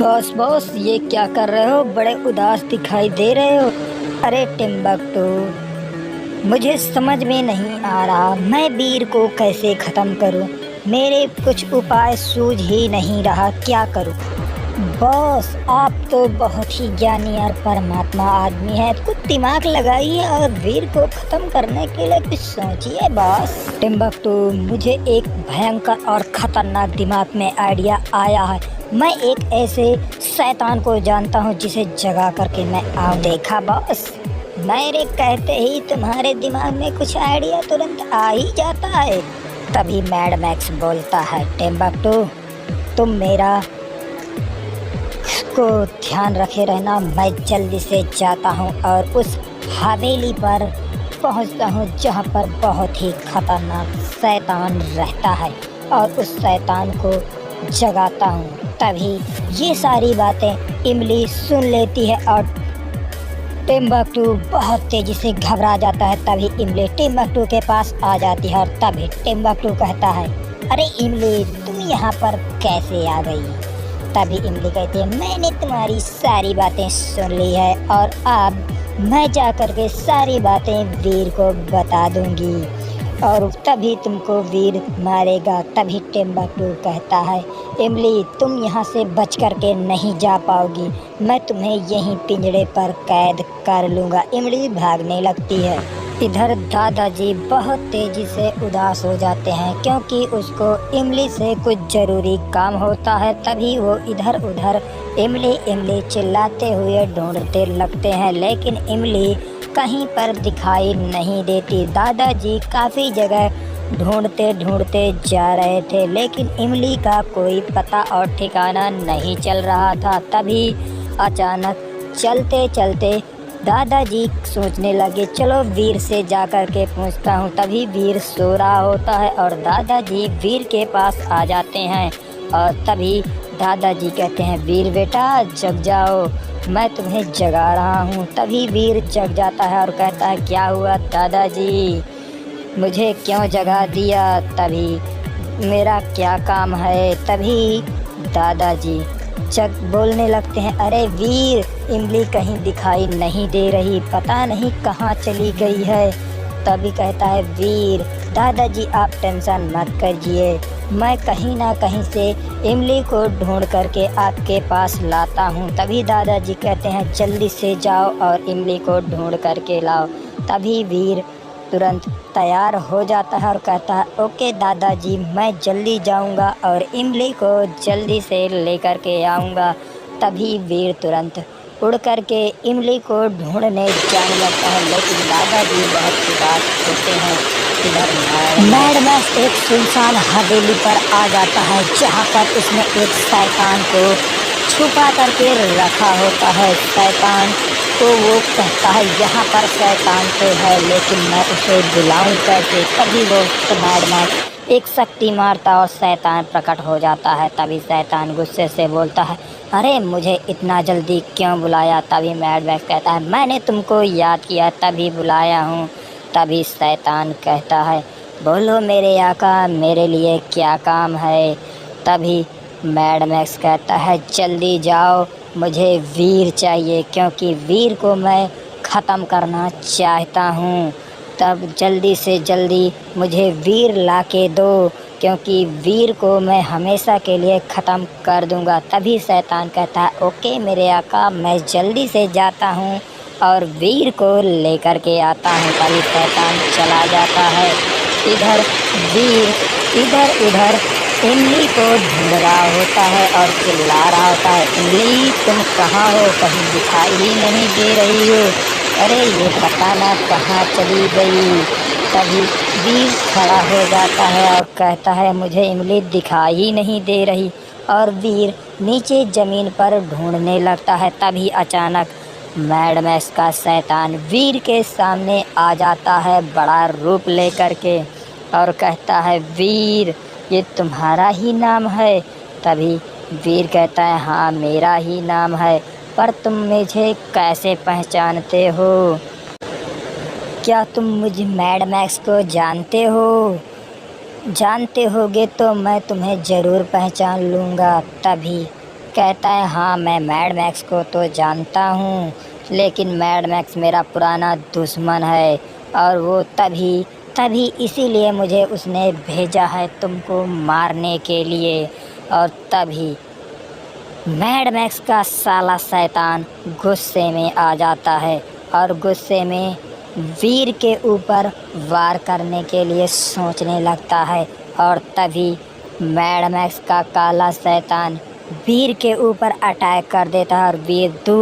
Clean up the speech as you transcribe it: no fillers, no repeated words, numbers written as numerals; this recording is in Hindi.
बॉस बॉस, ये क्या कर रहे हो? बड़े उदास दिखाई दे रहे हो। अरे टिम्बकटू, मुझे समझ में नहीं आ रहा मैं वीर को कैसे ख़त्म करूं। मेरे कुछ उपाय सूझ ही नहीं रहा, क्या करूं। बॉस, आप तो बहुत ही ज्ञानी और परमात्मा आदमी हैं, कुछ दिमाग लगाइए और वीर को ख़त्म करने के लिए कुछ सोचिए बॉस। टिम्बकटू, मुझे एक भयंकर और ख़तरनाक दिमाग में आइडिया आया है। मैं एक ऐसे शैतान को जानता हूँ जिसे जगा करके मैं आऊँ। देखा बॉस, मेरे कहते ही तुम्हारे दिमाग में कुछ आइडिया तुरंत आ ही जाता है। तभी मैड मैक्स बोलता है, टिम्बकटू तुम मेरा को ध्यान रखे रहना। मैं जल्दी से जाता हूँ और उस हवेली पर पहुँचता हूँ जहाँ पर बहुत ही खतरनाक शैतान रहता है और उस शैतान को जगाता हूँ। तभी ये सारी बातें इमली सुन लेती है और टिम्बकटू बहुत तेजी से घबरा जाता है। तभी इमली टिम्बकटू के पास आ जाती है और तभी टिम्बकटू कहता है, अरे इमली, तुम यहाँ पर कैसे आ गई? तभी इमली कहती है, मैंने तुम्हारी सारी बातें सुन ली है और अब मैं जा कर के सारी बातें वीर को बता दूंगी और तभी तुमको वीर मारेगा। तभी टिम्बकटू कहता है, इमली तुम यहाँ से बच कर के नहीं जा पाओगी, मैं तुम्हें यहीं पिंजड़े पर कैद कर लूँगा। इमली भागने लगती है। इधर दादाजी बहुत तेजी से उदास हो जाते हैं क्योंकि उसको इमली से कुछ ज़रूरी काम होता है। तभी वो इधर उधर इमली इमली चिल्लाते हुए ढूंढते लगते हैं, लेकिन इमली कहीं पर दिखाई नहीं देती। दादाजी काफ़ी जगह ढूंढते ढूंढते जा रहे थे लेकिन इमली का कोई पता और ठिकाना नहीं चल रहा था। तभी अचानक चलते चलते दादाजी सोचने लगे, चलो वीर से जा कर के पूछता हूँ। तभी वीर सो रहा होता है और दादाजी वीर के पास आ जाते हैं और तभी दादाजी कहते हैं, वीर बेटा जग जाओ, मैं तुम्हें जगा रहा हूँ। तभी वीर जग जाता है और कहता है, क्या हुआ दादाजी, मुझे क्यों जगा दिया? तभी मेरा क्या काम है? तभी दादाजी जग बोलने लगते हैं, अरे वीर, इमली कहीं दिखाई नहीं दे रही, पता नहीं कहाँ चली गई है। तभी कहता है, वीर दादाजी आप टेंशन मत करिए, मैं कहीं ना कहीं से इमली को ढूंढ करके आपके पास लाता हूँ। तभी दादाजी कहते हैं, जल्दी से जाओ और इमली को ढूंढ करके लाओ। तभी वीर तुरंत तैयार हो जाता है और कहता है, ओके दादाजी, मैं जल्दी जाऊंगा और इमली को जल्दी से लेकर के आऊँगा। तभी वीर तुरंत उड़ करके इमली को ढूंढने जाने लगता है लेकिन दादाजी बहुत उदास होते हैं। इधर मैड मैक्स एक सुनसान हवेली पर आ जाता है जहाँ पर उसने एक शैतान को छुपा करके रखा होता है। शैतान तो वो कहता है, यहाँ पर शैतान तो है लेकिन मैं उसे बुलाऊं कैसे? तभी वो मैड मैक्स एक शक्ति मारता और शैतान प्रकट हो जाता है। तभी शैतान गुस्से से बोलता है, अरे मुझे इतना जल्दी क्यों बुलाया? तभी मैड मैक्स कहता है, मैंने तुमको याद किया तभी बुलाया हूँ। तभी शैतान कहता है, बोलो मेरे आका, मेरे लिए क्या काम है? तभी मैड मैक्स कहता है, जल्दी जाओ, मुझे वीर चाहिए क्योंकि वीर को मैं ख़त्म करना चाहता हूँ। तब जल्दी से जल्दी मुझे वीर ला के दो क्योंकि वीर को मैं हमेशा के लिए ख़त्म कर दूँगा। तभी शैतान कहता है, ओके मेरे आका, मैं जल्दी से जाता हूँ और वीर को लेकर के आता हूँ। तभी शैतान चला जाता है। इधर वीर इधर उधर इमली को ढूंढ रहा होता है और चिल्ला रहा होता है, इमली तुम कहाँ हो? कहीं दिखाई ही नहीं दे रही हो। अरे ये पता ना कहाँ चली गई। तभी वीर खड़ा हो जाता है और कहता है, मुझे इमली दिखाई ही नहीं दे रही। और वीर नीचे ज़मीन पर ढूंढने लगता है। तभी अचानक मैड मैक्स का शैतान वीर के सामने आ जाता है बड़ा रूप लेकर के और कहता है, वीर ये तुम्हारा ही नाम है? तभी वीर कहता है, हाँ मेरा ही नाम है, पर तुम मुझे कैसे पहचानते हो? क्या तुम मुझ मैड मैक्स को जानते हो? जानते होगे तो मैं तुम्हें ज़रूर पहचान लूँगा। तभी कहता है हाँ मैं मैड मैक्स को तो जानता हूँ, लेकिन मैड मैक्स मेरा पुराना दुश्मन है और वो तभी तभी इसीलिए मुझे उसने भेजा है तुमको मारने के लिए। और तभी मैड मैक्स का साला शैतान गुस्से में आ जाता है और गुस्से में वीर के ऊपर वार करने के लिए सोचने लगता है। और तभी मैड मैक्स का काला शैतान वीर के ऊपर अटैक कर देता है और वीर दूर